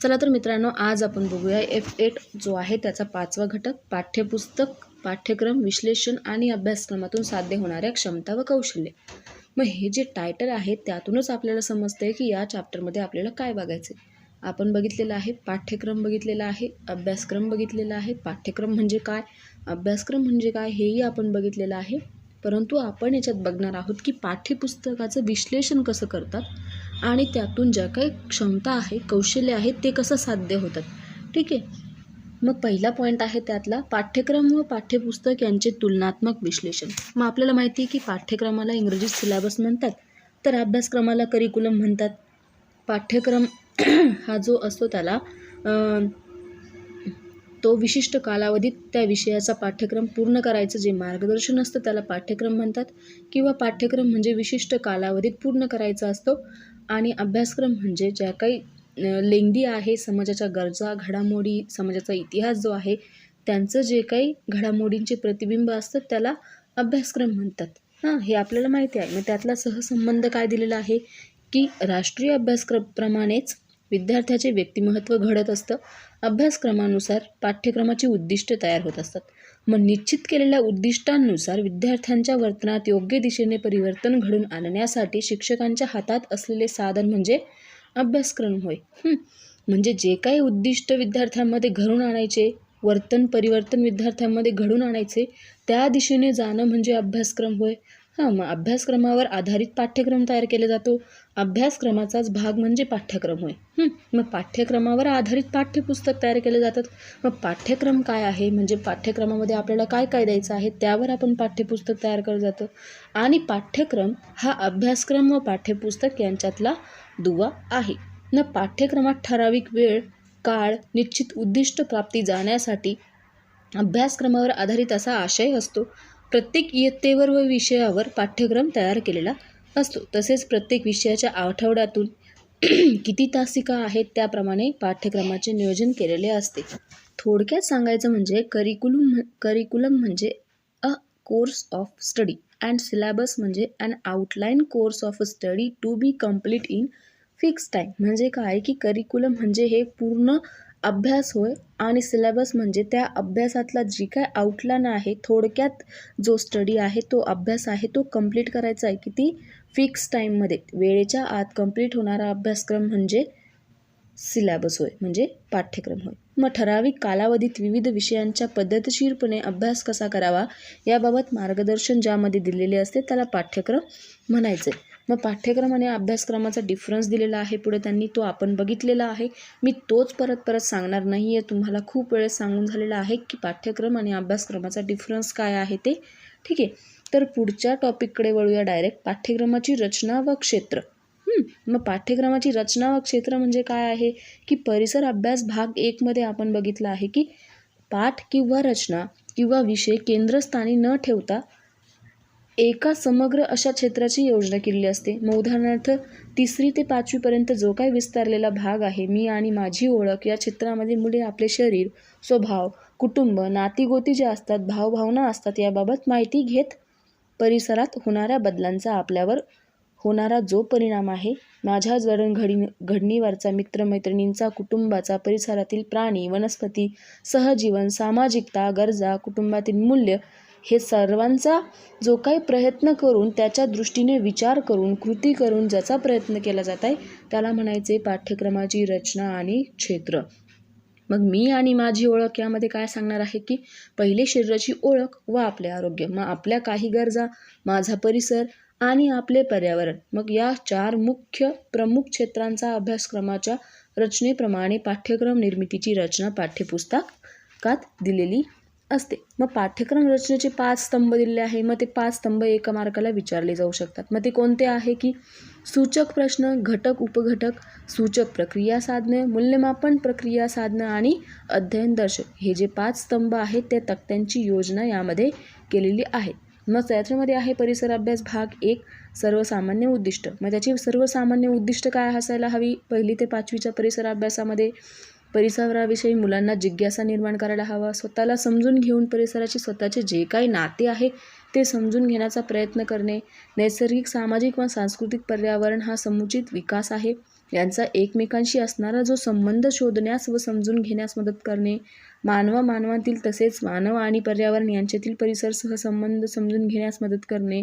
चला तर मित्रांनो, आज आपण बघूया F8 जो आहे त्याचा 5वा घटक पाठ्यपुस्तक, पाठ्यक्रम, विश्लेषण आणि अभ्यासक्रमातून साध्य होणाऱ्या क्षमता व कौशल्य. मग हे जे टायटल आहे त्यातूनच आपल्याला समजतंय की या चॅप्टरमध्ये आपल्याला काय बघायचं आहे. आपण बघितलेलं आहे पाठ्यक्रम, बघितलेला आहे अभ्यासक्रम, बघितलेला आहे पाठ्यक्रम म्हणजे काय, अभ्यासक्रम म्हणजे काय हेही आपण बघितलेलं आहे. परंतु आपण याच्यात बघणार आहोत की पाठ्यपुस्तकाचं विश्लेषण कसं करतात आणि त्यातून ज्या काही क्षमता आहे, कौशल्य आहेत ते कसं साध्य होतात. ठीक आहे. मग पहिला पॉईंट आहे त्यातला पाठ्यक्रम व पाठ्यपुस्तक यांचे तुलनात्मक विश्लेषण. मग आपल्याला माहिती आहे की पाठ्यक्रमाला इंग्रजीत सिलेबस म्हणतात, तर अभ्यासक्रमाला करिक्युलम म्हणतात. पाठ्यक्रम हा जो असतो त्याला तो विशिष्ट कालावधीत त्या विषयाचा पाठ्यक्रम पूर्ण करायचं जे मार्गदर्शन असतं त्याला पाठ्यक्रम म्हणतात, किंवा पाठ्यक्रम म्हणजे विशिष्ट कालावधीत पूर्ण करायचा असतो. आणि अभ्यासक्रम म्हणजे ज्या काही लेंदी आहे, समाजाच्या गरजा, घडामोडी, समाजाचा इतिहास जो आहे त्यांचं जे काही घडामोडींचे प्रतिबिंब असतात त्याला अभ्यासक्रम म्हणतात. हे आपल्याला माहिती आहे. मग त्यातला सहसंबंध काय दिलेला आहे की राष्ट्रीय अभ्यासक्रमाप्रमाणेच विद्यार्थ्याचे व्यक्तिमत्व घडत असतं. अभ्यासक्रमानुसार पाठ्यक्रमाची उद्दिष्टे तयार होत असतात. मग निश्चित केलेल्या उद्दिष्टांनुसार विद्यार्थ्यांच्या वर्तनात योग्य दिशेने परिवर्तन घडून आणण्यासाठी शिक्षकांच्या हातात असलेले साधन म्हणजे अभ्यासक्रम होय. म्हणजे जे काही उद्दिष्ट विद्यार्थ्यांमध्ये घडून आणायचे, परिवर्तन विद्यार्थ्यांमध्ये घडून आणायचे, त्या दिशेने जाणं म्हणजे अभ्यासक्रम होय. मग अभ्यासक्रमावर आधारित पाठ्यक्रम तयार केला जातो. अभ्यासक्रमाचाच भाग म्हणजे पाठ्यक्रम होय. मग पाठ्यक्रमावर आधारित पाठ्यपुस्तक तयार केले जातात. मग पाठ्यक्रम काय आहे, म्हणजे पाठ्यक्रमामध्ये आपल्याला काय काय द्यायचं आहे त्यावर आपण पाठ्यपुस्तक तयार केलं जातं. आणि पाठ्यक्रम हा अभ्यासक्रम व पाठ्यपुस्तक यांच्यातला दुवा आहे. पाठ्यक्रमात ठराविक वेळ, काळ, निश्चित उद्दिष्ट प्राप्ती जाण्यासाठी अभ्यासक्रमावर आधारित असा आशय असतो. प्रत्येक इयत्तेवर व विषयावर पाठ्यक्रम तयार केलेला असतो. तसेच प्रत्येक विषयाच्या आठवड्यातून किती तासिका आहेत त्याप्रमाणे पाठ्यक्रमाचे नियोजन केलेले असते. थोडक्यात सांगायचं म्हणजे करिक्युलम म्हणजे a course of study and syllabus म्हणजे an outline course of study to be complete in fix time. म्हणजे काय की करिक्युलम म्हणजे हे पूर्ण अभ्यास होय, आणि सिलेबस म्हणजे त्या अभ्यासातला जी काय आउटलाईन आहे, थोडक्यात जो स्टडी आहे, तो अभ्यास आहे, तो कंप्लीट करायचा आहे किती फिक्स टाईममध्ये, वेळेच्या आत कंप्लीट होणारा अभ्यासक्रम म्हणजे सिलेबस होय, म्हणजे पाठ्यक्रम होय. मग ठराविक कालावधीत विविध विषयांच्या पद्धतशीरपणे अभ्यास कसा करावा याबाबत मार्गदर्शन ज्यामध्ये दिलेले असते त्याला पाठ्यक्रम म्हणायचे. मग पाठ्यक्रम आणि अभ्यासक्रमाचा डिफरन्स दिलेला आहे पुढे त्यांनी, तो आपण बघितलेला आहे. मी तोच परत सांगणार नाही आहे. तुम्हाला खूप वेळेस सांगून झालेला आहे की पाठ्यक्रम आणि अभ्यासक्रमाचा डिफरन्स काय आहे ते. ठीक आहे. तर पुढच्या टॉपिककडे वळूया डायरेक्ट. पाठ्यक्रमाची रचना व क्षेत्र. मग पाठ्यक्रमाची रचना व क्षेत्र म्हणजे काय आहे की परिसर अभ्यास भाग 1 मध्ये आपण बघितलं आहे की पाठ किंवा रचना किंवा विषय केंद्रस्थानी न ठेवता एका समग्र अशा क्षेत्राची योजना केलेली असते. मग उदाहरणार्थ 3री ते 5वी पर्यंत जो काही विस्तारलेला भाग आहे, मी आणि माझी ओळख, या क्षेत्रामध्ये मुले आपले शरीर, स्वभाव, कुटुंब, नातीगोती जे असतात, भावभावना असतात याबाबत माहिती घेत परिसरात होणाऱ्या बदलांचा आपल्यावर होणारा जो परिणाम आहे, माझ्या जडणघडणीवरचा, मित्रमैत्रिणींचा, कुटुंबाचा, परिसरातील प्राणी, वनस्पती, सहजीवन, सामाजिकता, गरजा, कुटुंबातील मूल्य, हे सर्वांचा जो काही प्रयत्न करून त्याच्या दृष्टीने विचार करून कृती करून ज्याचा प्रयत्न केला जात आहे त्याला म्हणायचे पाठ्यक्रमाची रचना आणि क्षेत्र. मग मी आणि माझी ओळख यामध्ये काय सांगणार आहे की पहिले शरीराची ओळख व आपले आरोग्य, मग आपल्या काही गरजा, माझा परिसर आणि आपले पर्यावरण. मग या 4 प्रमुख क्षेत्रांचा अभ्यासक्रमाच्या रचनेप्रमाणे पाठ्यक्रम निर्मितीची रचना पाठ्यपुस्तकात दिलेली असते. मग पाठ्यक्रम रचनेचे 5 स्तंभ दिलेले आहे. मग ते 5 स्तंभ एका मार्काला विचारले जाऊ शकतात. मग ते कोणते आहे की सूचक प्रश्न, घटक उपघटक, सूचक प्रक्रिया साधने, मूल्यमापन प्रक्रिया साधनं आणि अध्ययन दर्शक. हे जे 5 स्तंभ आहेत त्या तक्त्यांची योजना यामध्ये केलेली आहे. मग त्याच्यामध्ये आहे परिसर अभ्यास भाग 1 सर्वसामान्य उद्दिष्ट. मग त्याची सर्वसामान्य उद्दिष्ट काय असायला हवी. 1ली ते 5वीच्या परिसर अभ्यासामध्ये परिसराविषयी मुलांना जिज्ञासा निर्माण करायला हवा, स्वतःला समजून घेऊन परिसराचे स्वतःचे जे काही नाते आहे ते समजून घेण्याचा प्रयत्न करणे. नैसर्गिक, सामाजिक व सांस्कृतिक पर्यावरण हा समुचित विकास आहे. यांचा एकमेकांशी असणारा जो संबंध शोधण्यास व समजून घेण्यास मदत करणे, मानवातील तसेच मानव आणि पर्यावरण यांच्यातील परिसरसह संबंध समजून घेण्यास मदत करणे,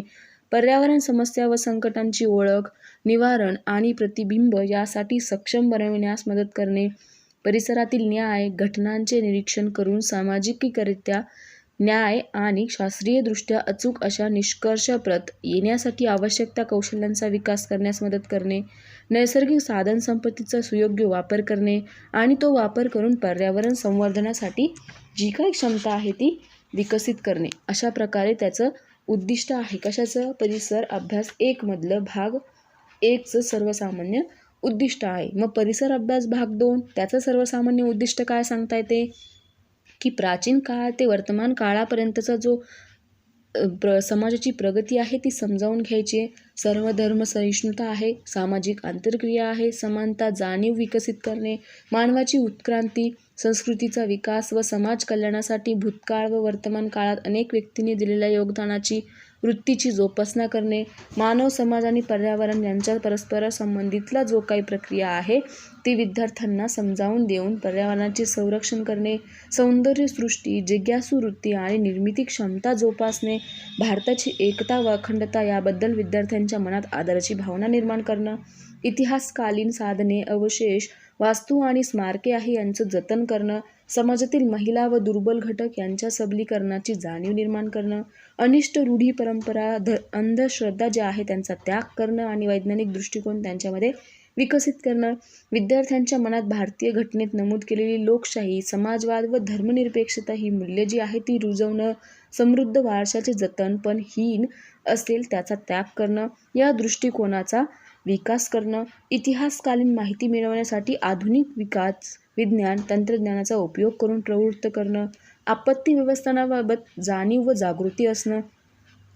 पर्यावरण समस्या व संकटांची ओळख, निवारण आणि प्रतिबिंब यासाठी सक्षम बनविण्यास मदत करणे, परिसरातील न्याय घटनांचे निरीक्षण करून सामाजिकरित्या न्याय आणि शास्त्रीयदृष्ट्या अचूक अशा निष्कर्षाप्रत येण्यासाठी आवश्यक त्या कौशल्यांचा विकास करण्यास मदत करणे, नैसर्गिक साधनसंपत्तीचा सुयोग्य वापर करणे आणि तो वापर करून पर्यावरण संवर्धनासाठी जी काही क्षमता आहे ती विकसित करणे. अशा प्रकारे त्याचं उद्दिष्ट आहे. कशाचं? परिसर अभ्यास 1 मधलं भाग 1चं सर्वसामान्य उद्दिष्ट आहे. मग परिसर अभ्यास भाग 2 त्याचं सर्वसामान्य उद्दिष्ट काय सांगता येते की प्राचीन काळ ते वर्तमान काळापर्यंतचा जो समाजाची प्रगती आहे ती समजावून घ्यायची आहे. सर्वधर्म सहिष्णुता आहे, सामाजिक आंतरक्रिया आहे, समानता जाणीव विकसित करणे, मानवाची उत्क्रांती, संस्कृतीचा विकास व समाज कल्याणासाठी भूतकाळ व वर्तमान काळात अनेक व्यक्तींनी दिलेल्या योगदानाची वृत्तीची जोपासना करणे, मानव समाज आणि पर्यावरण यांच्या परस्पर संबंधितला जो काही प्रक्रिया आहे ती विद्यार्थ्यांना समजावून देऊन पर्यावरणाचे संरक्षण करणे, सौंदर्यसृष्टी, जिज्ञासू वृत्ती आणि निर्मिती क्षमता जोपासणे, भारताची एकता व अखंडता याबद्दल विद्यार्थ्यांच्या मनात आदराची भावना निर्माण करणं, इतिहासकालीन साधने, अवशेष, वास्तू आणि स्मारके आहे यांचं जतन करणं, समाजातील महिला व दुर्बल घटक यांच्या सबलीकरणाची जाणीव निर्माण करणं, अनिष्ट रूढी परंपरा अंधश्रद्धा ज्या आहे त्यांचा त्याग करणं आणि वैज्ञानिक दृष्टिकोन त्यांच्यामध्ये विकसित करणं, विद्यार्थ्यांच्या मनात भारतीय घटनेत नमूद केलेली लोकशाही, समाजवाद व धर्मनिरपेक्षता ही मूल्ये जी आहे ती रुजवणं, समृद्ध वारशाचे जतन पण हीन असेल त्याचा त्याग करणं, या दृष्टिकोनाचा विकास करणं, इतिहासकालीन माहिती मिळवण्यासाठी आधुनिक विकास विज्ञान तंत्रज्ञानाचा उपयोग करून प्रवृत्त करणं, आपत्ती व्यवस्थापनाबाबत जाणीव व जागृती असणं,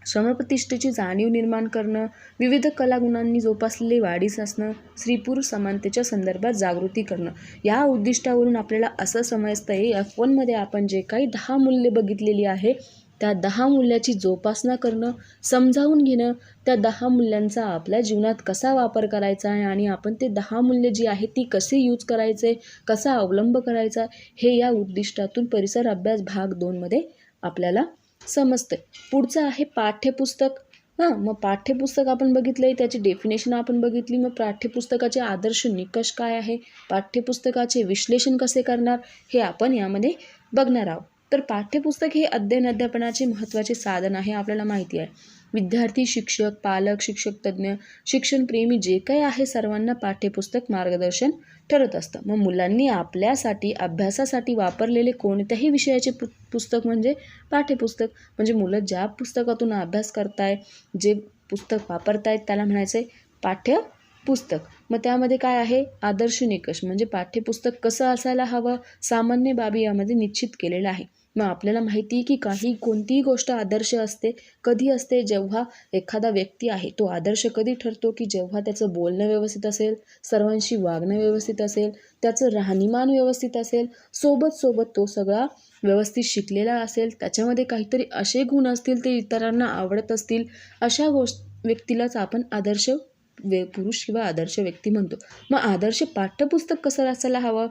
श्रमप्रतिष्ठेची जाणीव निर्माण करणं, विविध कलागुणांनी जोपासलेले वाढीस असणं, स्त्री-पुरुष समानतेच्या संदर्भात जागृती करणं. या उद्दिष्टावरून आपल्याला असं समजतं आहे F1मध्ये आपण जे काही 10 मूल्ये बघितलेली आहे त्या 10 मूल्याची जोपासना करणं, समजावून घेणं, त्या 10 मूल्यांचा आपल्या जीवनात कसा वापर करायचा आहे आणि आपण ते 10 मूल्य जी आहेत ती कशी यूज करायचे, कसा अवलंब करायचा हे या उद्दिष्टातून परिसर अभ्यास भाग 2मध्ये आपल्याला समजतं. पुढचं आहे पाठ्यपुस्तक. मग पाठ्यपुस्तक आपण बघितलं आहे, त्याची डेफिनेशन आपण बघितली. मग पाठ्यपुस्तकाचे आदर्श निकष काय आहे, पाठ्यपुस्तकाचे विश्लेषण कसे करणार हे आपण यामध्ये बघणार आहोत. तर पाठ्यपुस्तक हे अध्यापनाचे महत्त्वाचे साधन आहे, आपल्याला माहिती आहे. विद्यार्थी, शिक्षक, पालक, शिक्षक तज्ज्ञ, शिक्षणप्रेमी जे काही आहे सर्वांना पाठ्यपुस्तक मार्गदर्शन ठरत असतं. मग मुलांनी आपल्यासाठी अभ्यासासाठी वापरलेले कोणत्याही विषयाचे पुस्तक म्हणजे पाठ्यपुस्तक. म्हणजे मुलं ज्या पुस्तकातून अभ्यास करताय, जे पुस्तक वापरतायत त्याला म्हणायचं आहे पाठ्यपुस्तक. मग त्यामध्ये काय आहे, आदर्श निकष म्हणजे पाठ्यपुस्तक कसं असायला हवं, सामान्य बाबी यामध्ये निश्चित केलेलं आहे. मग आपल्याला माहिती आहे की कोणतीही गोष्ट आदर्श असते कधी असते, जेव्हा एखादा व्यक्ती आहे तो आदर्श कधी ठरतो की जेव्हा त्याचं बोलणं व्यवस्थित असेल, सर्वांशी वागणं व्यवस्थित असेल, त्याचं राहणीमान व्यवस्थित असेल, सोबत तो सगळा व्यवस्थित शिकलेला असेल, त्याच्यामध्ये काहीतरी असे गुण असतील ते इतरांना आवडत असतील, अशा व्यक्तीलाच आपण आदर्श पुरुष किंवा आदर्श व्यक्ती म्हणतो. मग आदर्श पाठ्यपुस्तक कसं असायला हवं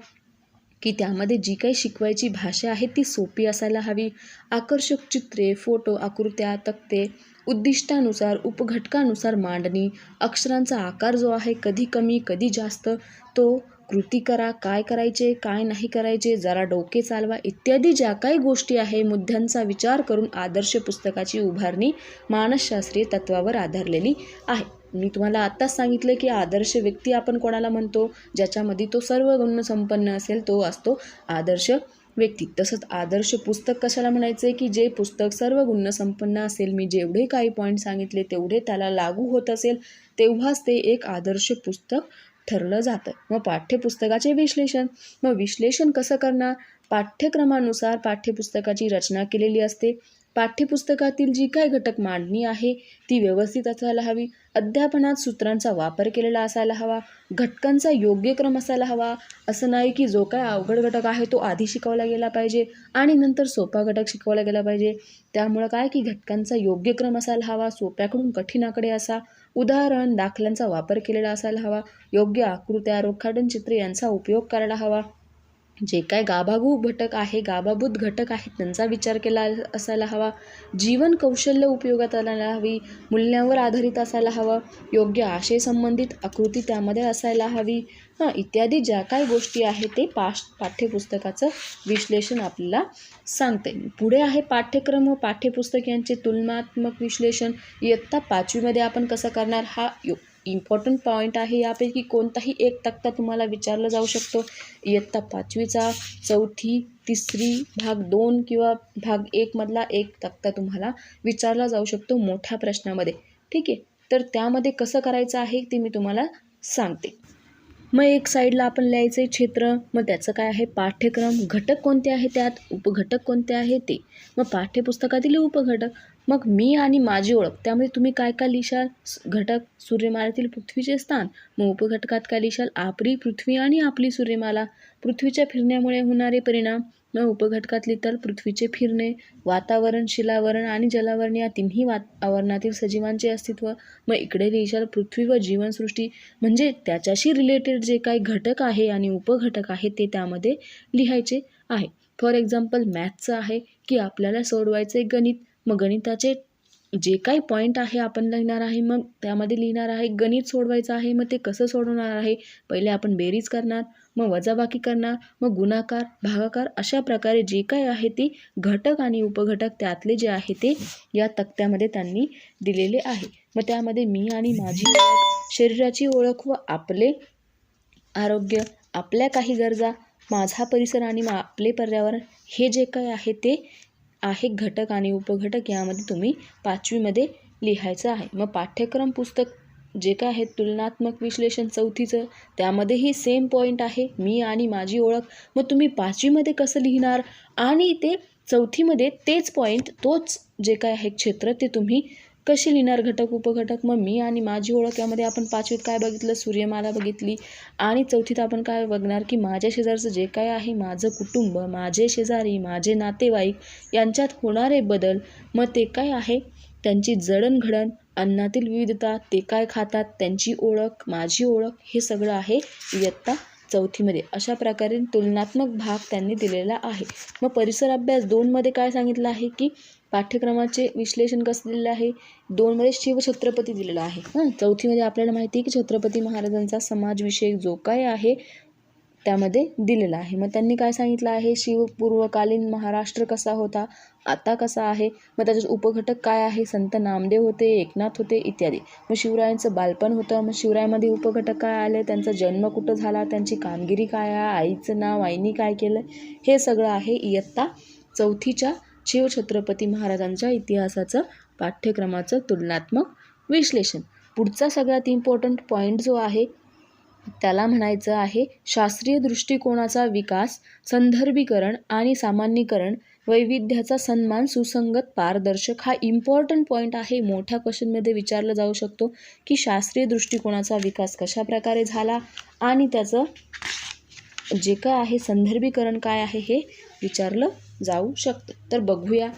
की त्यामध्ये जी काही शिकवायची भाषा आहे ती सोपी असायला हवी, आकर्षक चित्रे, फोटो, आकृत्या, तक्ते, उद्दिष्टानुसार उपघटकानुसार मांडणी, अक्षरांचा आकार जो आहे कधी कमी कधी जास्त, तो कृती करा, काय करायचे काय नाही करायचे, जरा डोके चालवा इत्यादी ज्या काही गोष्टी आहे मुद्द्यांचा विचार करून आदर्श पुस्तकाची उभारणी मानसशास्त्रीय तत्वावर आधारलेली आहे. मी तुम्हाला आत्ताच सांगितलं की आदर्श व्यक्ती आपण कोणाला म्हणतो, ज्याच्यामध्ये तो सर्व गुण संपन्न असेल तो असतो आदर्श व्यक्ती. तसंच आदर्श पुस्तक कशाला म्हणायचे की जे पुस्तक सर्व गुण संपन्न असेल, मी जेवढे काही पॉईंट सांगितले तेवढे त्याला लागू होत असेल तेव्हाच ते एक आदर्श पुस्तक ठरलं जातं. मग पाठ्यपुस्तकाचे विश्लेषण. मग विश्लेषण कसं करणार, पाठ्यक्रमानुसार पाठ्यपुस्तकाची रचना केलेली असते. पाठ्यपुस्तकातील जी काय घटक मांडणी आहे ती व्यवस्थित असायला हवी, अध्यापनात सूत्रांचा वापर केलेला असायला हवा, घटकांचा योग्य क्रम असायला हवा. असं नाही की जो काय अवघड घटक आहे तो आधी शिकवला गेला पाहिजे आणि नंतर सोपा घटक शिकवला गेला पाहिजे. त्यामुळं काय की घटकांचा योग्य क्रम असायला हवा, सोप्याकडून कठीणाकडे असा, उदाहरण दाखल्यांचा वापर केलेला असायला हवा. योग्य आकृत्या, रेखाटन चित्रे यांचा उपयोग करायला हवा. जे काय गाभाभूत घटक आहेत त्यांचा विचार केला असायला हवा. जीवन कौशल्य उपयोगात आणायला हवी. मूल्यांवर आधारित असायला हवं. योग्य आशय संबंधित आकृती त्यामध्ये असायला हवी. इत्यादी ज्या काही गोष्टी आहेत ते पाठ्यपुस्तकाचं विश्लेषण आपल्याला सांगते. पुढे आहे पाठ्यक्रम व पाठ्यपुस्तक यांचे तुलनात्मक विश्लेषण. इयत्ता 5वीमध्ये आपण कसं करणार हा इम्पॉर्टंट पॉईंट आहे. यापैकी कोणताही एक तक्ता तुम्हाला विचारला जाऊ शकतो. इयत्ता 5वीचा 4थी, 3री, भाग 2 किंवा भाग 1 मधला एक तक्ता तुम्हाला विचारला जाऊ शकतो मोठ्या प्रश्नामध्ये. ठीक आहे, तर त्यामध्ये कसं करायचं आहे ते मी तुम्हाला सांगते. मग एक साईडला आपण लिहायचं आहे क्षेत्र. मग त्याचं काय आहे पाठ्यक्रम, घटक कोणते आहे त्यात, उपघटक कोणते आहे ते. मग पाठ्यपुस्तकातील उपघटक. मग मी आणि माझी ओळख, त्यामध्ये तुम्ही काय काय लिहिशाल. घटक सूर्यमालेतील पृथ्वीचे स्थान. मग उपघटकात काय लिहिशाल आपली पृथ्वी आणि आपली सूर्यमाला. पृथ्वीच्या फिरण्यामुळे होणारे परिणाम. मग उपघटकात लिहिताल पृथ्वीचे फिरणे, वातावरण, शिलावरण आणि जलावरण या तिन्ही आवरणातील सजीवांचे अस्तित्व. मग इकडे लिहिशाल पृथ्वी व जीवनसृष्टी, म्हणजे त्याच्याशी रिलेटेड जे काही घटक आहे आणि उपघटक आहे ते त्यामध्ये लिहायचे आहे. फॉर एक्झाम्पल मॅथ्सचं आहे की आपल्याला सोडवायचं आहे गणित. मग गणिताचे जे काही पॉईंट आहे आपण लिहिणार आहे. मग त्यामध्ये लिहिणार आहे गणित सोडवायचं आहे. मग ते कसं सोडवणार आहे, पहिले आपण बेरीज करणार, मग वजाबाकी करणार, मग गुणाकार, भागाकार, अशा प्रकारे जे काय आहे ते घटक आणि उपघटक त्यातले जे आहे ते या तक्त्यामध्ये त्यांनी दिलेले आहे. मग त्यामध्ये मी आणि माझी ओळख, शरीराची ओळख व आपले आरोग्य, आपल्या काही गरजा, माझा परिसर आणि आपले पर्यावरण, हे जे काय आहे ते आहे घटक आणि उपघटक. यामध्ये तुम्ही 5वीमध्ये लिहायचं आहे. मग पाठ्यक्रम पुस्तक जे काय आहे तुलनात्मक विश्लेषण 4थीचं, त्यामध्येही सेम पॉईंट आहे मी आणि माझी ओळख. मग तुम्ही 5वीमध्ये कसं लिहिणार आणि ते 4थीमध्ये तेच पॉईंट, तोच जे काय आहे क्षेत्र, ते तुम्ही कसे लिहिणार घटक उपघटक. मग मी आणि माझी ओळख यामध्ये आपण 5वीत काय बघितलं, सूर्यमाला बघितली. आणि 4थीत आपण काय बघणार की माझ्या शेजारचं जे काय आहे, माझं कुटुंब, माझे शेजारी, माझे नातेवाईक यांच्यात होणारे बदल. मग ते काय आहे त्यांची जडणघडण, अन्नातील विविधता, ते काय खातात, त्यांची ओळख, माझी ओळख, हे सगळं आहे इयत्ता 4थीमध्ये. अशा प्रकारे तुलनात्मक भाग त्यांनी दिलेला आहे. मग परिसर अभ्यास 2मध्ये काय सांगितलं आहे की पाठ्यक्रमाचे विश्लेषण कसं दिलेलं आहे. 2मध्ये शिवछत्रपती दिलेला आहे. 4थीमध्ये आपल्याला माहिती आहे की छत्रपती महाराजांचा समाजविषयक जो काय आहे त्यामध्ये दिलेला आहे. मग त्यांनी काय सांगितलं आहे, शिवपूर्वकालीन महाराष्ट्र कसा होता, आता कसा आहे. मग त्याच्यात उपघटक काय आहे, संत नामदेव होते, एकनाथ होते इत्यादी. मग शिवरायांचं बालपण होतं. मग शिवरायामध्ये उपघटक काय आले, त्यांचा जन्म कुठं झाला, त्यांची कामगिरी काय आहे, आईचं नाव, आईनी काय केलं, हे सगळं आहे इयत्ता 4थीच्या शिवछत्रपती महाराजांच्या इतिहासाचं पाठ्यक्रमाचं तुलनात्मक विश्लेषण. पुढचा सगळ्यात इम्पॉर्टंट पॉईंट जो आहे त्याला म्हणायचं आहे शास्त्रीय दृष्टिकोनाचा विकास, संदर्भीकरण आणि सामान्यीकरण, वैविध्याचा सन्मान, सुसंगत, पारदर्शक. हा इम्पॉर्टंट पॉईंट आहे. मोठ्या क्वेश्चनमध्ये विचारलं जाऊ शकतो की शास्त्रीय दृष्टिकोनाचा विकास कशा प्रकारे झाला आणि त्याचं जे काय आहे संदर्भीकरण काय आहे हे विचारलं जाऊ शकतं. तर बघूया.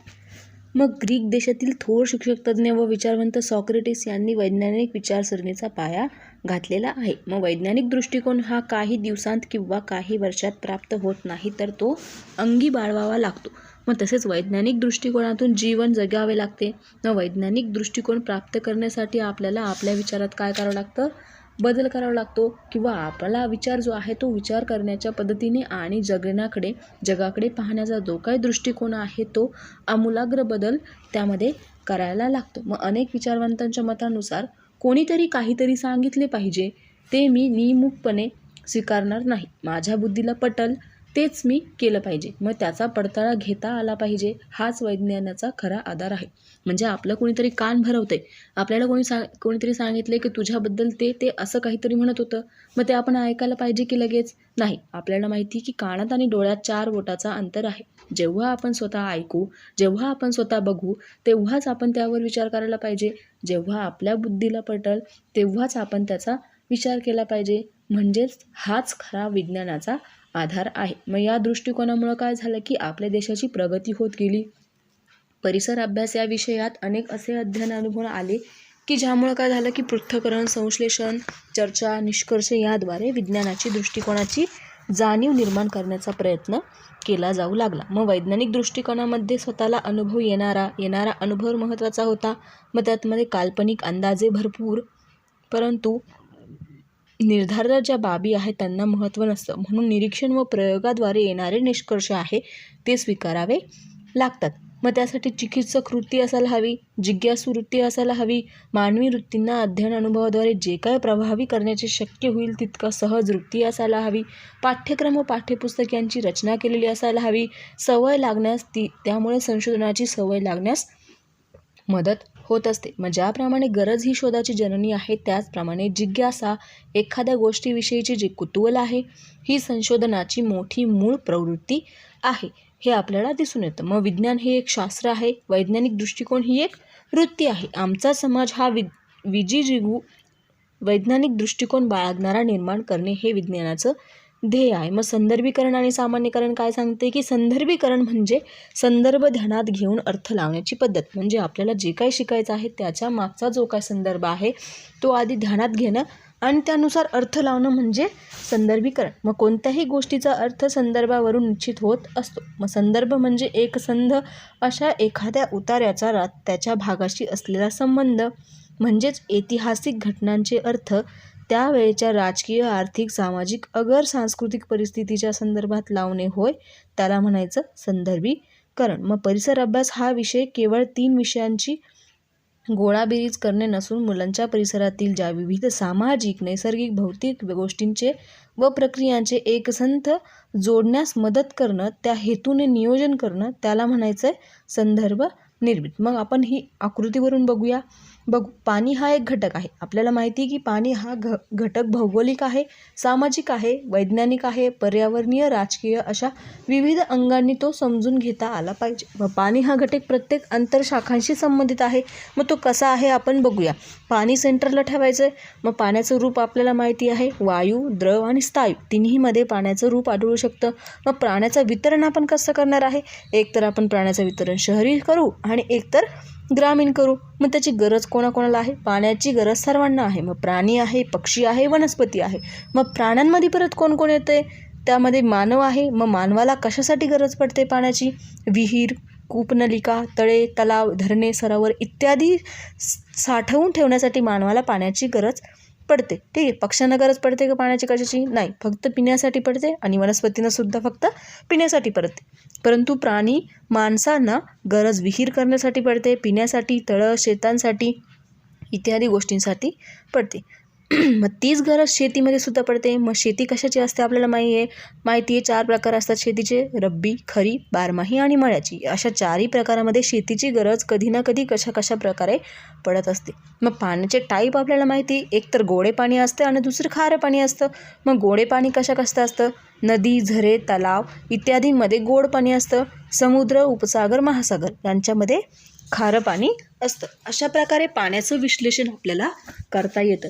मग ग्रीक देशातील थोर शिक्षक तज्ज्ञ व विचारवंत सॉक्रेटिस यांनी वैज्ञानिक विचारसरणीचा पाया घातलेला आहे. मग वैज्ञानिक दृष्टिकोन हा काही दिवसांत किंवा काही वर्षात प्राप्त होत नाही, तर तो अंगी बाळगावा लागतो. मग तसेच वैज्ञानिक दृष्टिकोनातून जीवन जगावे लागते. मग वैज्ञानिक दृष्टिकोन प्राप्त करण्यासाठी आपल्याला आपल्या विचारात काय करावं लागतं, बदल करावा लागतो, किंवा आपला विचार जो आहे तो विचार करण्याच्या पद्धतीने आणि जगाकडे पाहण्याचा जो काही दृष्टिकोन आहे तो आमूलाग्र बदल त्यामध्ये करायला लागतो. मग अनेक विचारवंतांच्या मतानुसार कोणीतरी काहीतरी सांगितले पाहिजे, ते मी निमुखपणे स्वीकारणार नाही. माझ्या बुद्धीला पटल तेच मी केलं पाहिजे. मग त्याचा पडताळा घेता आला पाहिजे. हाच वैज्ञानाचा खरा आधार आहे. म्हणजे आपलं कोणीतरी कान भरवते, आपल्याला कोणीतरी सांगितले की तुझ्याबद्दल ते असं काहीतरी म्हणत होतं, मग ते आपण ऐकायला पाहिजे की लगेच नाही. आपल्याला माहिती की कानात आणि डोळ्यात 4 बोटाचा अंतर आहे. जेव्हा आपण स्वतः ऐकू, जेव्हा आपण स्वतः बघू, तेव्हाच आपण त्यावर विचार करायला पाहिजे. जेव्हा आपल्या बुद्धीला पटल तेव्हाच आपण त्याचा विचार केला पाहिजे. म्हणजेच हाच खरा विज्ञानाचा आधार आहे. मग या दृष्टिकोनामुळं काय झालं की आपल्या देशाची प्रगती होत गेली. परिसर अभ्यास या विषयात अनेक असे अध्ययन अनुभव आले की ज्यामुळं काय झालं की पृथक्करण, संश्लेषण, चर्चा, निष्कर्ष याद्वारे विज्ञानाची दृष्टिकोनाची जाणीव निर्माण करण्याचा प्रयत्न केला जाऊ लागला. मग वैज्ञानिक दृष्टिकोनामध्ये स्वतःला अनुभव येणारा अनुभव महत्त्वाचा होता. मग त्यातमध्ये काल्पनिक अंदाजे भरपूर, परंतु निर्धारक ज्या बाबी आहेत त्यांना महत्त्व नसतं. म्हणून निरीक्षण व प्रयोगाद्वारे येणारे निष्कर्ष आहे ते स्वीकारावे लागतात. मग त्यासाठी चिकित्सक वृत्ती असायला हवी, जिज्ञासू वृत्ती असायला हवी, मानवी वृत्तींना अध्ययन अनुभवाद्वारे जे काय प्रभावी करण्याचे शक्य होईल तितकं सहज वृत्ती असायला हवी, पाठ्यक्रम व पाठ्यपुस्तक यांची रचना केलेली असायला हवी, सवय लागण्यास त्यामुळे संशोधनाची सवय लागण्यास मदत होत असते. मग ज्याप्रमाणे गरज ही शोधाची जननी आहे त्याचप्रमाणे जिज्ञासा, एखाद्या गोष्टीविषयीचे जे कुतूहल आहे, ही संशोधनाची मोठी मूळ प्रवृत्ती आहे हे आपल्याला दिसून येतं. मग विज्ञान हे एक शास्त्र आहे, वैज्ञानिक दृष्टिकोन ही एक वृत्ती आहे. आमचा समाज हा विजिजीवू वैज्ञानिक दृष्टिकोन बाळगणारा निर्माण करणे हे विज्ञानाचं ध्येय आहे. मग संदर्भीकरण आणि सामान्यीकरण काय सांगते की संदर्भीकरण म्हणजे संदर्भ ध्यानात घेऊन अर्थ लावण्याची पद्धत. म्हणजे आपल्याला जे काही शिकायचं आहे त्याच्या मागचा जो काय संदर्भ आहे तो आधी ध्यानात घेणं आणि त्यानुसार अर्थ लावणं म्हणजे संदर्भीकरण. मग कोणत्याही गोष्टीचा अर्थ संदर्भावरून निश्चित होत असतो. मग संदर्भ म्हणजे एकसंध अशा एखाद्या उतार्याचा त्याच्या भागाशी असलेला संबंध, म्हणजेच ऐतिहासिक घटनांचे अर्थ त्यावेळेच्या राजकीय, आर्थिक, सामाजिक, अगर सांस्कृतिक परिस्थितीच्या संदर्भात लावणे होय, त्याला म्हणायचं संदर्भीकरण. मग परिसर अभ्यास हा विषय केवळ 3 विषयांची गोळाबेरीज करणे नसून मुलांच्या परिसरातील ज्या विविध सामाजिक, नैसर्गिक, भौतिक गोष्टींचे व प्रक्रियांचे एकसंध जोडण्यास मदत करणं, त्या हेतूने नियोजन करणं, त्याला म्हणायचं आहे संदर्भ निर्मित. मग आपण ही आकृतीवरून बघू. पाणी हा एक घटक आहे. आपल्याला माहिती आहे की पाणी हा घटक भौगोलिक आहे, सामाजिक आहे, वैज्ञानिक आहे, पर्यावरणीय, राजकीय अशा विविध अंगांनी तो समजून घेता आला पाहिजे. व पाणी हा घटक प्रत्येक आंतरशाखांशी संबंधित आहे. मग तो कसा आहे आपण बघूया. पाणी सेंटरला ठेवायचं आहे. मग पाण्याचं रूप आपल्याला माहिती आहे, वायू, द्रव आणि स्थायू तिन्हीमध्ये पाण्याचं रूप आढळू शकतं. मग प्राण्याचं वितरण आपण कसं करणार आहे, एकतर आपण प्राण्याचं वितरण शहरी करू आणि एकतर ग्रामीण करू. मग त्याची गरज कोणाकोणाला आहे, पाण्याची गरज सर्वांना आहे. मग प्राणी आहे, पक्षी आहे, वनस्पती आहे. मग प्राण्यांमध्ये परत कोण कोण येते, त्यामध्ये मानव आहे. मग मानवाला कशासाठी गरज पडते पाण्याची, विहीर, कूपनलिका, तळे, तलाव, धरणे, सरोवर इत्यादी साठवून ठेवण्यासाठी मानवाला पाण्याची गरज पडते. ठीक आहे. पक्ष्यांना गरज पडते का पाण्याची, कशाची नाही, फक्त पिण्यासाठी पडते आणि वनस्पतींना सुद्धा फक्त पिण्यासाठी पडते. परंतु प्राणी माणसांना गरज विहीर करण्यासाठी पडते, पिण्यासाठी, तळं, शेतांसाठी इत्यादी गोष्टींसाठी पडते. मग तीच गरज शेतीमध्ये सुद्धा पडते. मग शेती कशाची असते आपल्याला माहिती आहे 4 प्रकार असतात शेतीचे, रब्बी, खरीप, बारमाही आणि मळ्याची. अशा 4ही प्रकारामध्ये शेतीची गरज कधी ना कधी कशा प्रकारे पडत असते. मग पाण्याचे टाईप आपल्याला माहिती, एक तर गोडे पाणी असतं आणि दुसरं खारं पाणी असतं. मग गोडे पाणी कसं असतं, नदी, झरे, तलाव इत्यादींमध्ये गोड पाणी असतं. समुद्र, उपसागर, महासागर यांच्यामध्ये खारं पाणी असतं. अशा प्रकारे पाण्याचं विश्लेषण आपल्याला करता येतं.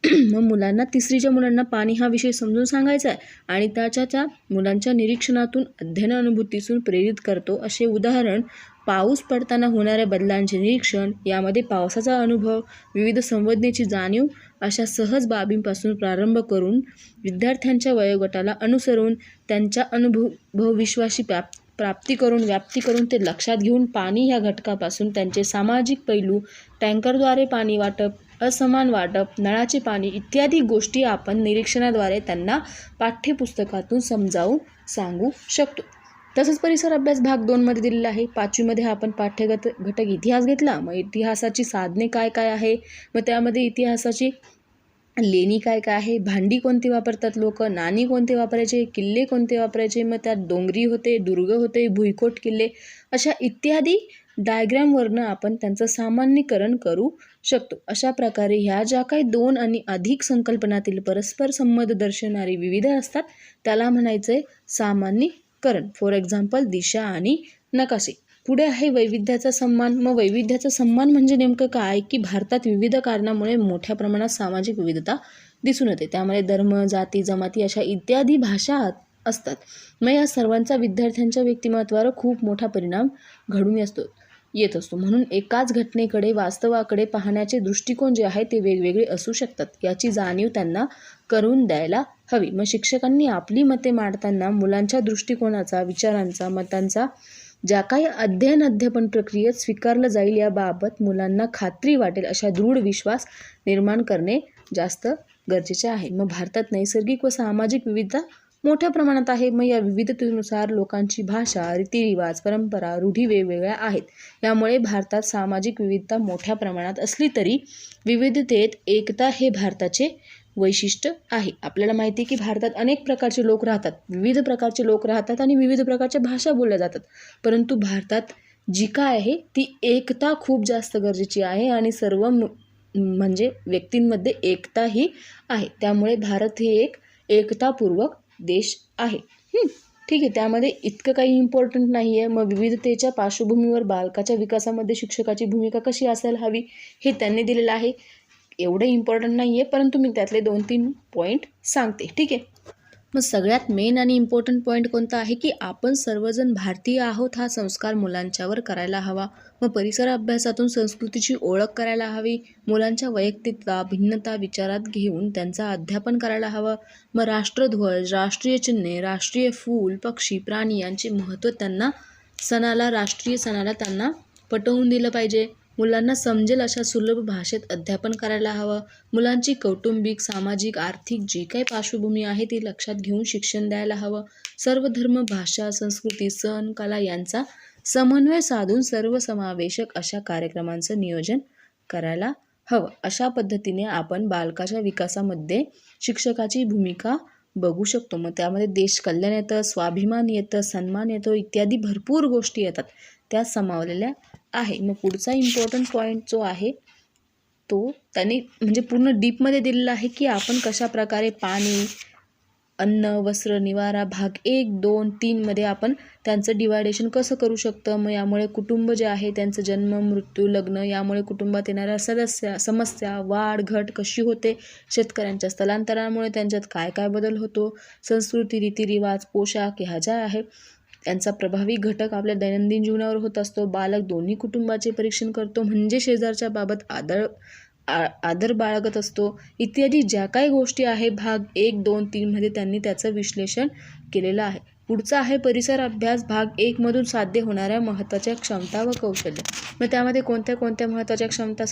मग मुलांना, तिसरीच्या मुलांना पाणी हा विषय समजून सांगायचा आहे आणि त्या मुलांच्या निरीक्षणातून, अध्ययन अनुभूतीतून प्रेरित करतो. असे उदाहरण पाऊस पडताना होणाऱ्या बदलांचे निरीक्षण, यामध्ये पावसाचा अनुभव, विविध संवेदनेची जाणीव अशा सहज बाबींपासून प्रारंभ करून विद्यार्थ्यांच्या वयोगटाला अनुसरून त्यांच्या अनुभवविश्वाशी व्याप्ती करून ते लक्षात घेऊन पाणी ह्या घटकापासून त्यांचे सामाजिक पैलू, टँकरद्वारे पाणी वाटप, असमान वाटप, नळाचे पाणी इत्यादी गोष्टी आपण निरीक्षणाद्वारे त्यांना पाठ्यपुस्तकातून समजावून सांगू शकतो. तसंच परिसर अभ्यास भाग 2 मध्ये दिलेला आहे. 5वीमध्ये आपण पाठ्यगत घटक इतिहास घेतला. मग इतिहासाची साधने काय काय आहे, मग त्यामध्ये इतिहासाची लेणी काय काय आहे, भांडी कोणती वापरतात लोक, नाणी कोणते वापरायचे, किल्ले कोणते वापरायचे, मग त्यात डोंगरी होते, दुर्ग होते, भुईकोट किल्ले अशा इत्यादी डायग्रॅमवरनं आपण त्यांचं सामान्यीकरण करू शकतो. अशा प्रकारे ह्या ज्या काही 2 आणि अधिक संकल्पनातील परस्पर संबंध दर्शवणारी विविध असतात त्याला म्हणायचं आहे सामान्यीकरण. फॉर एक्झाम्पल दिशा आणि नकाशे. पुढे आहे वैविध्याचा सन्मान. मग वैविध्याचा सन्मान म्हणजे नेमकं काय की भारतात विविध कारणामुळे मोठ्या प्रमाणात सामाजिक विविधता दिसून येते. त्यामध्ये धर्म, जाती, जमाती अशा इत्यादी भाषा असतात. मग या सर्वांचा विद्यार्थ्यांच्या व्यक्तिमत्त्वावर खूप मोठा परिणाम घडून येतो. येत असतो. म्हणून एकाच घटनेकडे वास्तवाकडे पाहण्याचे दृष्टिकोन जे आहे ते वेगवेगळे असू शकतात, याची जाणीव त्यांना करून द्यायला हवी. मग शिक्षकांनी आपली मते मांडताना मुलांच्या दृष्टिकोनाचा, विचारांचा, मतांचा ज्या काही अध्ययन प्रक्रियेत स्वीकारलं जाईल याबाबत मुलांना खात्री वाटेल अशा दृढ विश्वास निर्माण करणे जास्त गरजेचे आहे. मग भारतात नैसर्गिक व सामाजिक विविधता मोठ्या प्रमाणात आहे. मग या विविधतेनुसार लोकांची भाषा, रीतिरिवाज, परंपरा, रूढी वेगवेगळ्या आहेत. यामुळे भारतात सामाजिक विविधता मोठ्या प्रमाणात असली तरी विविधतेत एकता हे भारताचे वैशिष्ट्य आहे. आपल्याला माहिती आहे की भारतात अनेक प्रकारचे लोक राहतात, विविध प्रकारचे लोक राहतात आणि विविध प्रकारच्या भाषा बोलल्या जातात. परंतु भारतात जी काय आहे ती एकता खूप जास्त गरजेची आहे आणि सर्व म्हणजे व्यक्तींमध्ये एकता ही आहे. त्यामुळे भारत हे एक एकतापूर्वक देश आहे. ठीक आहे, त्यामध्ये इतकं काही इम्पॉर्टंट नाही आहे. मग विविधतेच्या पार्श्वभूमीवर बालकाच्या विकासामध्ये शिक्षकाची भूमिका कशी असायला हवी हे त्यांनी दिलेलं आहे. एवढं इम्पॉर्टंट नाही आहे, परंतु मी त्यातले 2-3 पॉईंट सांगते. ठीक आहे, मग सगळ्यात मेन आणि इम्पॉर्टंट पॉईंट कोणता आहे की आपण सर्वजण भारतीय आहोत हा संस्कार मुलांच्यावर करायला हवा. मग परिसर अभ्यासातून संस्कृतीची ओळख करायला हवी. मुलांच्या वैयक्तिकता, भिन्नता विचारात घेऊन त्यांचं अध्यापन करायला हवं. मग राष्ट्रध्वज, राष्ट्रीय चिन्हे, राष्ट्रीय फूल, पक्षी, प्राणी यांचे महत्त्व त्यांना राष्ट्रीय सणाला त्यांना पटवून दिलं पाहिजे. मुलांना समजेल अशा सुलभ भाषेत अध्यापन करायला हवं. मुलांची कौटुंबिक, सामाजिक, आर्थिक जी काही पार्श्वभूमी आहे ती लक्षात घेऊन शिक्षण द्यायला हवं. सर्व धर्म, भाषा, संस्कृती, सण, कला यांचा समन्वय साधून सर्वसमावेशक अशा कार्यक्रमांचं नियोजन करायला हवं. अशा पद्धतीने आपण बालकाच्या विकासामध्ये शिक्षकाची भूमिका बघू शकतो. मग त्यामध्ये देश कल्याण येतं, स्वाभिमान येतं, सन्मान येतो, इत्यादी भरपूर गोष्टी येतात, त्या समावलेल्या आहे. मग पुढचा इम्पॉर्टंट पॉईंट जो आहे तो त्यांनी म्हणजे पूर्ण डीपमध्ये दिलेला आहे की आपण कशा प्रकारे पाणी, अन्न, वस्त्र, निवारा भाग 1, 2, 3 मध्ये आपण त्यांचं डिवायडेशन कसं करू शकतं. मग यामुळे कुटुंब जे आहे त्यांचं जन्म, मृत्यू, लग्न यामुळे कुटुंबात येणाऱ्या समस्या, वाढ, घट कशी होते, शेतकऱ्यांच्या स्थलांतरामुळे त्यांच्यात काय काय बदल होतो, संस्कृती, रीतिरिवाज, पोशाख ह्या ज्या आहे यांचा प्रभावी घटक आपल्या दैनंदिन जीवनावर होत असतो. बालक दोन्ही कुटुंबाचे परीक्षण करतो म्हणजे शेजारच्या बाबत आदर बाळगत असतो, इत्यादी ज्या काही गोष्टी आहे भाग 1, 2, 3 मध्ये त्यांनी त्याचं विश्लेषण केलेलं आहे. पुढचा आहे परिसर अभ्यास भाग 1 मधून साध्य होणाऱ्या महत्त्वाच्या क्षमता व कौशल्य. मग त्यामध्ये कोणत्या कोणत्या महत्त्वाच्या क्षमता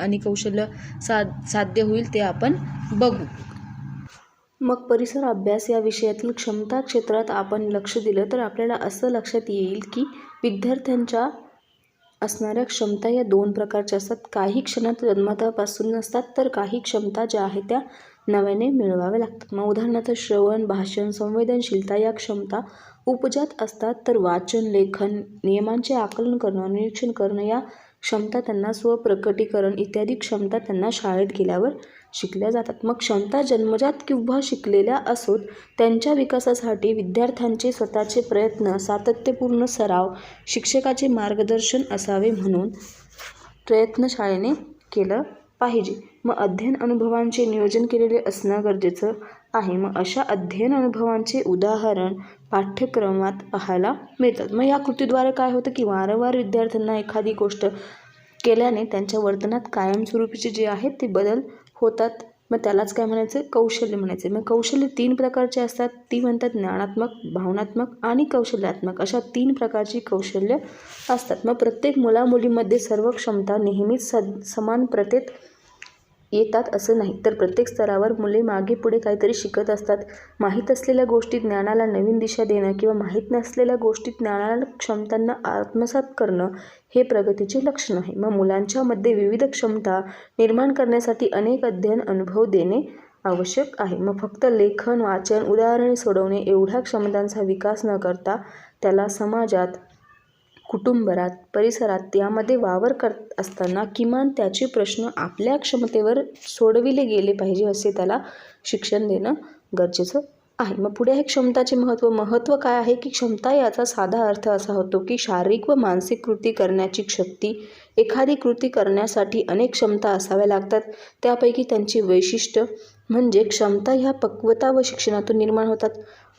आणि कौशल्य साध्य होईल ते आपण बघू. मग परिसर अभ्यास या विषयातील क्षमता क्षेत्रात आपण लक्ष दिलं तर आपल्याला असं लक्षात येईल की विद्यार्थ्यांच्या असणाऱ्या क्षमता या 2 प्रकारच्या असतात. काही क्षणात जन्मतापासून नसतात तर काही क्षमता ज्या आहेत त्या नव्याने मिळवाव्या लागतात. मग उदाहरणार्थ श्रवण, भाषण, संवेदनशीलता या क्षमता उपजात असतात, तर वाचन, लेखन, नियमांचे आकलन करणं, निरीक्षण करणं या क्षमता त्यांना स्वप्रकटीकरण इत्यादी क्षमता त्यांना शाळेत गेल्यावर शिकल्या जातात. मग क्षमता जन्मजात किंवा शिकलेल्या असोत त्यांच्या विकासासाठी विद्यार्थ्यांचे स्वतःचे प्रयत्न, सातत्यपूर्ण सराव, शिक्षकाचे मार्गदर्शन असावे म्हणून प्रयत्न शाळेने केलं पाहिजे. मग अध्ययन अनुभवांचे नियोजन केलेले असणं गरजेचं आहे. मग अशा अध्ययन अनुभवांचे उदाहरण पाठ्यक्रमात पाहायला मिळतात. मग या कृतीद्वारे काय होतं की वारंवार विद्यार्थ्यांना एखादी गोष्ट केल्याने त्यांच्या वर्तनात कायमस्वरूपीचे जे आहेत ते बदल होतात. मग त्यालाच काय म्हणायचं, कौशल्य म्हणायचे. मग कौशल्य 3 प्रकारचे असतात, ती म्हणतात ज्ञानात्मक, भावनात्मक आणि कौशल्यात्मक अशा 3 प्रकारची कौशल्य असतात. मग प्रत्येक मुलामुलीमध्ये सर्व क्षमता नेहमीच समान प्रतेत येतात असं नाही, तर प्रत्येक स्तरावर मुले मागे पुढे काहीतरी शिकत असतात. माहीत असलेल्या गोष्टी ज्ञानाला नवीन दिशा देणं किंवा माहीत नसलेल्या गोष्टी ज्ञानाला क्षमतांना आत्मसात करणं हे प्रगतीचे लक्षण आहे. मग मुलांच्यामध्ये विविध क्षमता निर्माण करण्यासाठी अनेक अध्ययन अनुभव देणे आवश्यक आहे. मग फक्त लेखन, वाचन, उदाहरणे सोडवणे एवढ्या क्षमतांचा विकास न करता त्याला समाजात, कुटुंबात, परिसरात यामध्ये वावर करत असताना किमान त्याचे प्रश्न आपल्या क्षमतेवर सोडविले गेले पाहिजे असे त्याला शिक्षण देणं गरजेचं आहे. मग पुढे आहे क्षमताचे महत्त्व काय आहे की क्षमता याचा साधा अर्थ असा होतो की शारीरिक व मानसिक कृती करण्याची शक्ती. एखादी कृती करण्यासाठी अनेक क्षमता असाव्या लागतात, त्यापैकी त्यांची वैशिष्ट्य म्हणजे क्षमता ह्या पक्वता व शिक्षणातून निर्माण होतात.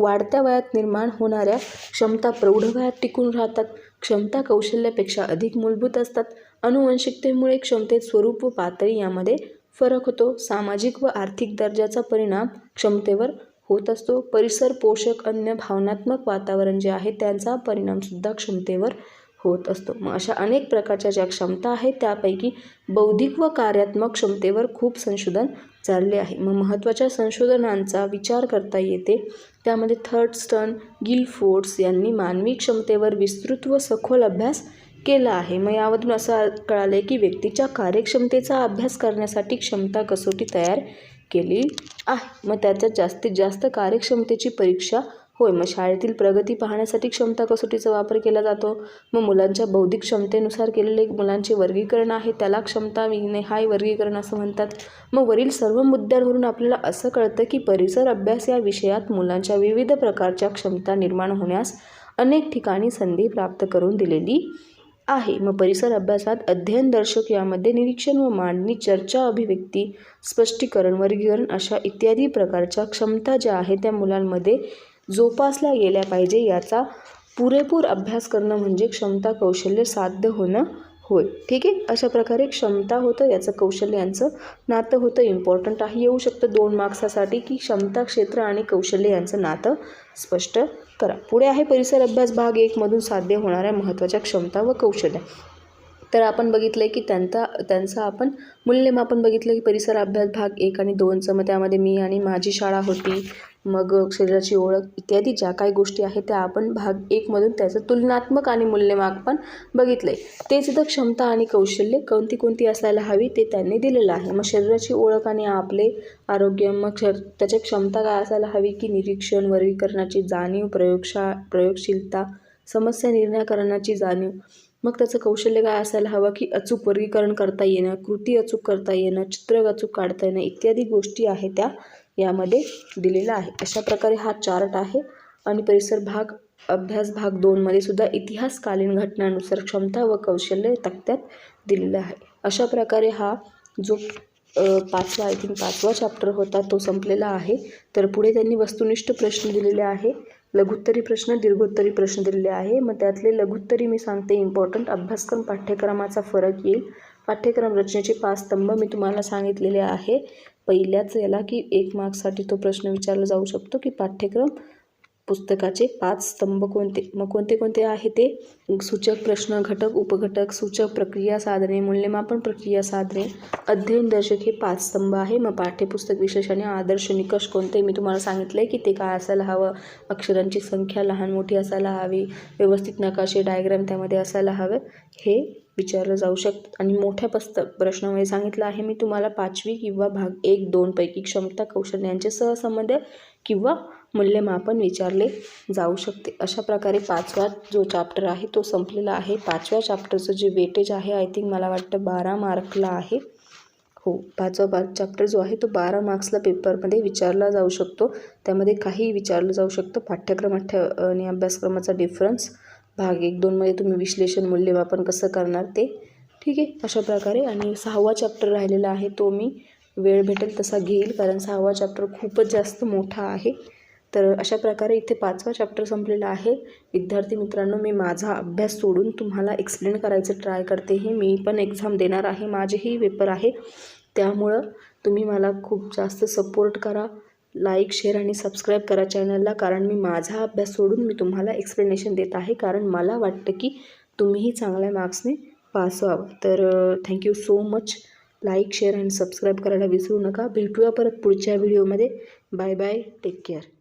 वाढत्या वयात निर्माण होणाऱ्या क्षमता प्रौढ वयात टिकून राहतात. क्षमता कौशल्यापेक्षा अधिक मूलभूत असतात. अनुवंशिकतेमुळे क्षमतेत स्वरूप व पातळी यामध्ये फरक होतो. सामाजिक व आर्थिक दर्जाचा परिणाम क्षमतेवर होत असतो. परिसर, पोषक, अन्न, भावनात्मक वातावरण जे आहे त्यांचा परिणामसुद्धा क्षमतेवर होत असतो. मग अशा अनेक प्रकारच्या ज्या क्षमता आहेत त्यापैकी बौद्धिक व कार्यात्मक क्षमतेवर खूप संशोधन चालले आहे. मग महत्त्वाच्या संशोधनांचा विचार करता येते. त्यामध्ये थर्स्टन, गिलफोर्ड्स यांनी मानवी क्षमतेवर विस्तृत व सखोल अभ्यास केला आहे. मग यामधून असं कळालं की व्यक्तीच्या कार्यक्षमतेचा अभ्यास करण्यासाठी क्षमता कसोटी तयार केली आहे. मग त्याच्यात जास्तीत जास्त कार्यक्षमतेची परीक्षा होय. मग शाळेतील प्रगती पाहण्यासाठी क्षमता कसोटीचा वापर केला जातो. मग मुलांच्या बौद्धिक क्षमतेनुसार केलेले मुलांचे वर्गीकरण आहे त्याला क्षमता हाय वर्गीकरण असं म्हणतात. मग वरील सर्व मुद्द्यांवरून आपल्याला असं कळतं की परिसर अभ्यास या विषयात मुलांच्या विविध प्रकारच्या क्षमता निर्माण होण्यास अनेक ठिकाणी संधी प्राप्त करून दिलेली आहे. मग परिसर अभ्यासात अध्ययन दर्शक यामध्ये निरीक्षण व मांडणी, चर्चा, अभिव्यक्ती, स्पष्टीकरण, वर्गीकरण अशा इत्यादी प्रकारच्या क्षमता ज्या आहेत त्या मुलांमध्ये जोपासल्या गेल्या पाहिजे याचा पुरेपूर अभ्यास करणं म्हणजे क्षमता कौशल्य साध्य होणं होय. ठीक आहे. अशा प्रकारे क्षमता होतं याचं कौशल्य यांचं नातं होतं. इम्पॉर्टंट आहे, येऊ शकतं 2 मार्क्सासाठी की क्षमता क्षेत्र आणि कौशल्य यांचं नातं स्पष्ट करा. पुढे आहे परिसर अभ्यास भाग 1 मधून साध्य होणाऱ्या महत्त्वाच्या क्षमता व कौशल्य. तर आपण बघितलं की त्यांचं आपण मूल्यमापन बघितलं की परिसर अभ्यास भाग 1 आणि 2चं. मग त्यामध्ये मी आणि माझी शाळा होती, मग शरीराची ओळख इत्यादी ज्या काही गोष्टी आहेत त्या आपण भाग 1 मधून त्याचं तुलनात्मक आणि मूल्यमापन बघितलं आहे. तेच इथं क्षमता आणि कौशल्य कोणती असायला हवी ते त्यांनी दिलेलं आहे. मग शरीराची ओळख आणि आपले आरोग्य, मग त्याच्या क्षमता काय असायला हवी की निरीक्षण, वर्गीकरणाची जाणीव, प्रयोगशीलता, समस्या निर्णय करण्याची जाणीव. मग त्याचं कौशल्य काय असायला हवं की अचूक वर्गीकरण करता येणं, कृती अचूक करता येणं, चित्र अचूक काढता येणं इत्यादी गोष्टी आहेत त्या यामध्ये दिलेला आहे. अशा प्रकारे हा चार्ट आहे. आणि परिसर अभ्यास भाग 2 मध्ये सुद्धा इतिहासकालीन घटनांनुसार क्षमता व कौशल्य तक्त्यात दिलेलं आहे. अशा प्रकारे हा जो 5वा चॅप्टर होता तो संपलेला आहे. तर पुढे त्यांनी वस्तुनिष्ठ प्रश्न दिलेले आहे, लघुत्तरी प्रश्न, दीर्घोत्तरी प्रश्न दिलेले आहे. मग त्यातले लघुत्तरी मी सांगते इम्पॉर्टंट. अभ्यासक्रम पाठ्यक्रमाचा फरक येईल. पाठ्यक्रम रचनेचे 5 स्तंभ मी तुम्हाला सांगितलेले आहे पहिल्याच याला की 1 मार्क्ससाठी तो प्रश्न विचारला जाऊ शकतो की पाठ्यक्रम पुस्तकाचे 5 स्तंभ कोणते. मग कोणते आहे ते सूचक प्रश्न, घटक, उपघटक, सूचक, प्रक्रिया साधने, मूल्यमापन प्रक्रिया साधने, अध्ययन दर्शक हे 5 स्तंभ आहे. मग पाठ्यपुस्तक विशेषाने आदर्श निकष कोणते मी तुम्हाला सांगितलं आहे की ते काय असायला हवं. अक्षरांची संख्या लहान मोठी असायला हवी, व्यवस्थित नकाशे डायग्राम त्यामध्ये असायला हवं हे विचारलं जाऊ शकतं. आणि मोठ्या प्रश्नामध्ये सांगितलं आहे मी तुम्हाला 5वी किंवा भाग 1-2 पैकी क्षमता कौशल्य यांचे सहसंबंध किंवा मूल्यमापन विचारले जाऊ शकते. अशा प्रकारे 5वा जो चॅप्टर आहे तो संपलेला आहे. 5व्या चॅप्टरचं जे वेटेज आहे आय थिंक मला वाटतं 12 मार्कला आहे. हो, 5वा चॅप्टर जो आहे तो 12 मार्क्सला पेपरमध्ये विचारला जाऊ शकतो. त्यामध्ये काही विचारलं जाऊ शकतं. पाठ्यक्रम आणि अभ्यासक्रमाचा डिफरन्स भाग 1-2 मध्ये तुम्ही विश्लेषण, मूल्यमापन कसं करणार ते. ठीक आहे. अशा प्रकारे आणि 6वा चॅप्टर राहिलेला आहे तो मी वेळ भेटेल तसा घेईल कारण 6वा चॅप्टर खूपच जास्त मोठा आहे. तर अशा प्रकारे इथे 5वा चॅप्टर संपलेला आहे. विद्यार्थी मित्रांनो, मी माझा अभ्यास सोडून तुम्हाला एक्सप्लेन करायचं ट्राय करते. मी पण एक्झाम देणार आहे, माझेही पेपर आहे. त्यामुळं तुम्ही मला खूप जास्त सपोर्ट करा. लाईक, शेअर आणि सबस्क्राईब करा चॅनलला. कारण मी माझा अभ्यास सोडून मी तुम्हाला एक्सप्लेनेशन देत आहे कारण मला वाटतं की तुम्हीही चांगल्या मार्क्सने पास व्हावं. तर thank you so much. Like, share आणि सबस्क्राईब करायला विसरू नका. भेटूया परत पुढच्या व्हिडिओमध्ये. Bye bye. Take care.